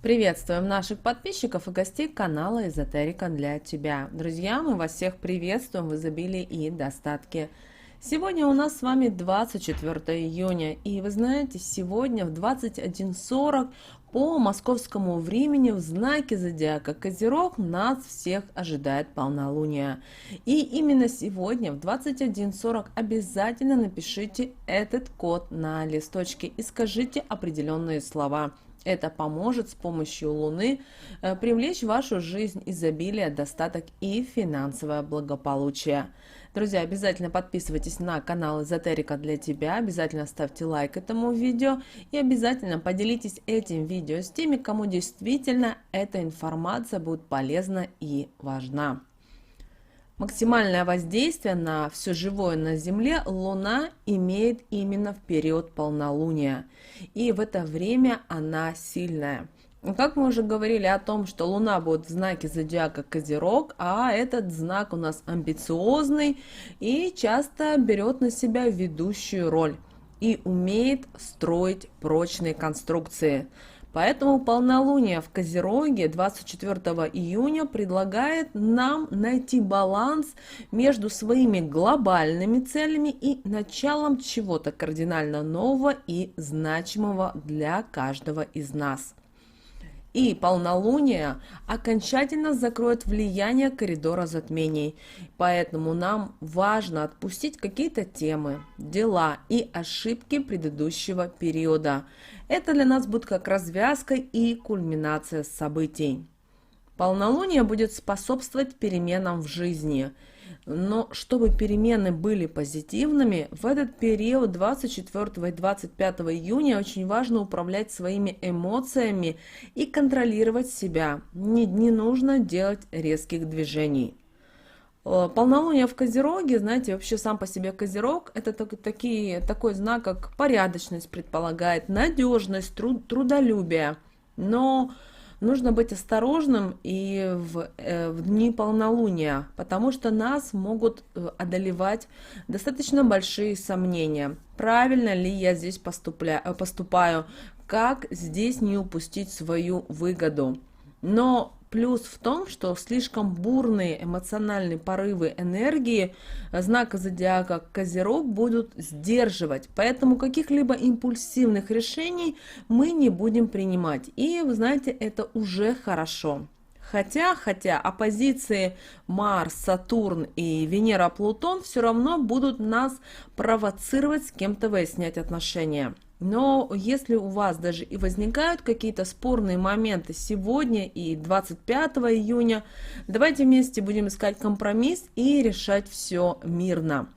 Приветствуем наших подписчиков и гостей канала Эзотерика для тебя. Друзья, мы вас всех приветствуем в изобилии и достатке. Сегодня у нас с вами 24 июня, и вы знаете, сегодня в 21:40 по московскому времени в знаке зодиака Козерог нас всех ожидает полнолуние. И именно сегодня в 21:40 обязательно напишите этот код на листочке и скажите определенные слова. Это поможет с помощью Луны привлечь в вашу жизнь изобилие, достаток и финансовое благополучие. Друзья, обязательно подписывайтесь на канал Эзотерика для тебя, обязательно ставьте лайк этому видео и обязательно поделитесь этим видео с теми, кому действительно эта информация будет полезна и важна. Максимальное воздействие на все живое на Земле Луна имеет именно в период полнолуния, и в это время она сильная. Как мы уже говорили о том, что Луна будет в знаке зодиака Козерог, а этот знак у нас амбициозный и часто берет на себя ведущую роль и умеет строить прочные конструкции. Поэтому полнолуние в Козероге 24 июня предлагает нам найти баланс между своими глобальными целями и началом чего-то кардинально нового и значимого для каждого из нас. И полнолуние окончательно закроет влияние коридора затмений. Поэтому нам важно отпустить какие-то темы, дела и ошибки предыдущего периода. Это для нас будет как развязка и кульминация событий. Полнолуние будет способствовать переменам в жизни. Но чтобы перемены были позитивными, в этот период 24 и 25 июня очень важно управлять своими эмоциями и контролировать себя. Не нужно делать резких движений. Полнолуние в Козероге, знаете, вообще сам по себе Козерог, это такой знак, как порядочность предполагает, надежность, трудолюбие. Но нужно быть осторожным и в дни полнолуния, потому что нас могут одолевать достаточно большие сомнения. Правильно ли я здесь поступаю? Как здесь не упустить свою выгоду? Но плюс в том, что слишком бурные эмоциональные порывы энергии знака зодиака Козерог будут сдерживать, поэтому каких-либо импульсивных решений мы не будем принимать. И вы знаете, это уже хорошо. Хотя оппозиции Марс, Сатурн и Венера-Плутон все равно будут нас провоцировать с кем-то выяснять отношения. Но если у вас даже и возникают какие-то спорные моменты сегодня и 25 июня, давайте вместе будем искать компромисс и решать все мирно.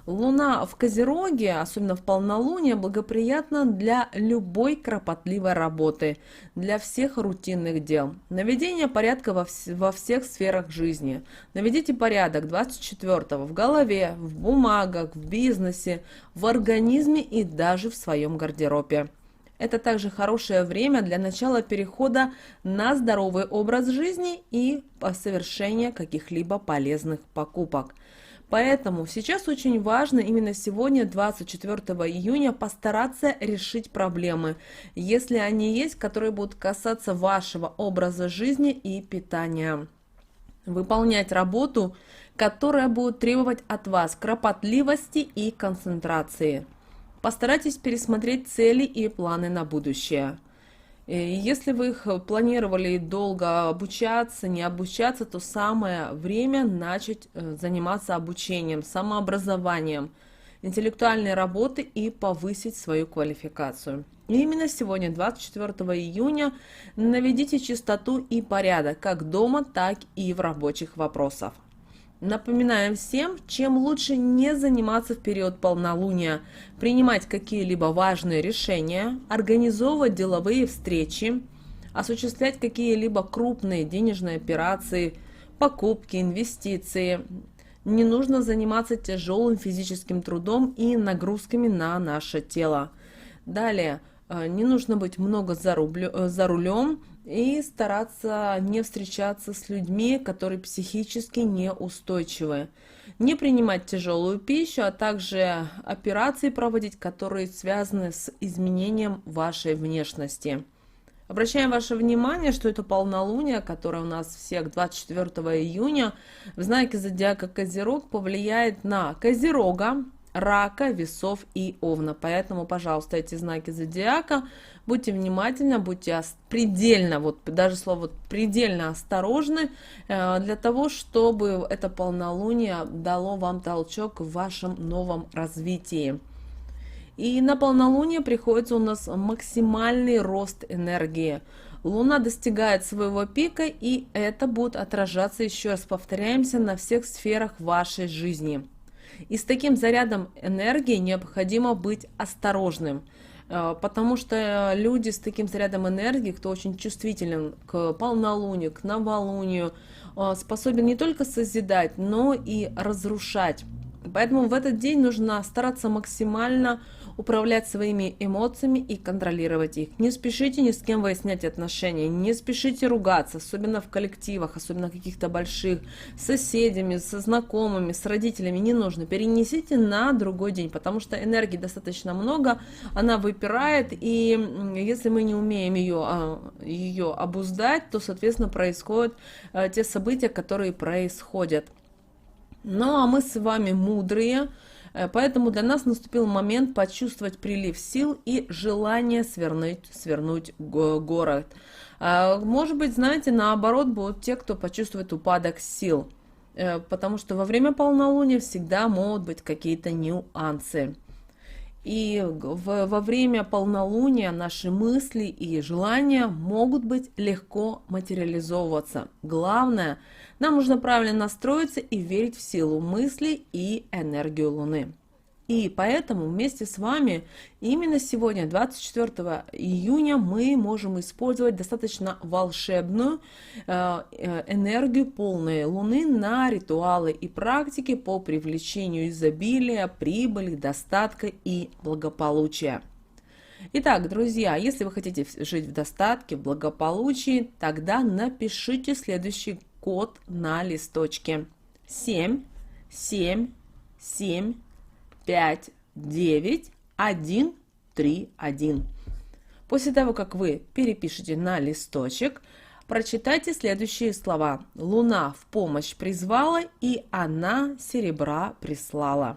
Луна в Козероге, особенно в полнолуние, благоприятна для любой кропотливой работы, для всех рутинных дел. Наведение порядка во всех сферах жизни. Наведите порядок 24-го в голове, в бумагах, в бизнесе, в организме и даже в своем гардеробе. Это также хорошее время для начала перехода на здоровый образ жизни и совершения каких-либо полезных покупок. Поэтому сейчас очень важно именно сегодня, 24 июня, постараться решить проблемы, если они есть, которые будут касаться вашего образа жизни и питания. Выполнять работу, которая будет требовать от вас кропотливости и концентрации. Постарайтесь пересмотреть цели и планы на будущее. Если вы их планировали долго обучаться, не обучаться, то самое время начать заниматься обучением, самообразованием, интеллектуальной работы и повысить свою квалификацию. И именно сегодня, 24 июня, наведите чистоту и порядок как дома, так и в рабочих вопросах. Напоминаем всем, чем лучше не заниматься в период полнолуния, принимать какие-либо важные решения, организовывать деловые встречи, осуществлять какие-либо крупные денежные операции, покупки, инвестиции. Не нужно заниматься тяжелым физическим трудом и нагрузками на наше тело. Далее, не нужно быть много за рулем и стараться не встречаться с людьми, которые психически неустойчивы. Не принимать тяжелую пищу, а также операции проводить, которые связаны с изменением вашей внешности. Обращаем ваше внимание, что это полнолуние, которое у нас всех 24 июня в знаке зодиака Козерог повлияет на Козерога, Рака, Весов и Овна. Поэтому, пожалуйста, эти знаки зодиака, будьте внимательны, будьте предельно, вот даже слово предельно осторожны, для того, чтобы это полнолуние дало вам толчок в вашем новом развитии. И на полнолуние приходится у нас максимальный рост энергии. Луна достигает своего пика, и это будет отражаться, еще раз повторяемся, на всех сферах вашей жизни. И с таким зарядом энергии необходимо быть осторожным, потому что люди с таким зарядом энергии, кто очень чувствителен к полнолунию, к новолунию, способен не только созидать, но и разрушать. Поэтому в этот день нужно стараться максимально управлять своими эмоциями и контролировать их. Не спешите ни с кем выяснять отношения, не спешите ругаться, особенно в коллективах, особенно каких-то больших, с соседями, со знакомыми, с родителями, не нужно. Перенесите на другой день, потому что энергии достаточно много, она выпирает, и если мы не умеем ее обуздать, то, соответственно, происходят те события, которые происходят. Ну, а мы с вами мудрые, поэтому для нас наступил момент почувствовать прилив сил и желание свернуть город. Может быть, знаете, наоборот, будут те, кто почувствует упадок сил, потому что во время полнолуния всегда могут быть какие-то нюансы. И во время полнолуния наши мысли и желания могут быть легко материализовываться. Главное, нам нужно правильно настроиться и верить в силу мыслей и энергию Луны. И поэтому вместе с вами именно сегодня, 24 июня, мы можем использовать достаточно волшебную энергию полной Луны на ритуалы и практики по привлечению изобилия, прибыли, достатка и благополучия. Итак, друзья, если вы хотите жить в достатке, в благополучии, тогда напишите следующий код на листочке: 7, 7, 7, 5, 9, 1, 3, 1. После того, как вы перепишете на листочек, прочитайте следующие слова. Луна в помощь призвала, и она серебра прислала.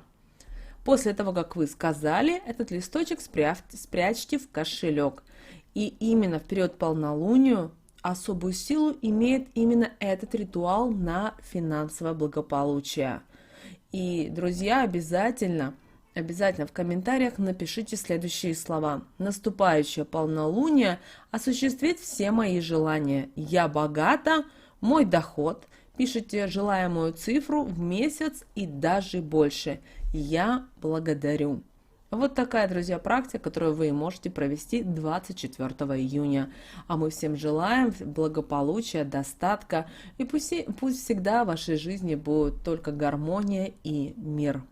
После того, как вы сказали, этот листочек спрячьте в кошелек. И именно в период полнолуния особую силу имеет именно этот ритуал на финансовое благополучие. И, друзья, обязательно в комментариях напишите следующие слова. Наступающее полнолуние осуществит все мои желания. Я богата, мой доход. Пишите желаемую цифру в месяц и даже больше. Я благодарю. Вот такая, друзья, практика, которую вы можете провести 24 июня. А мы всем желаем благополучия, достатка. И пусть всегда в вашей жизни будет только гармония и мир.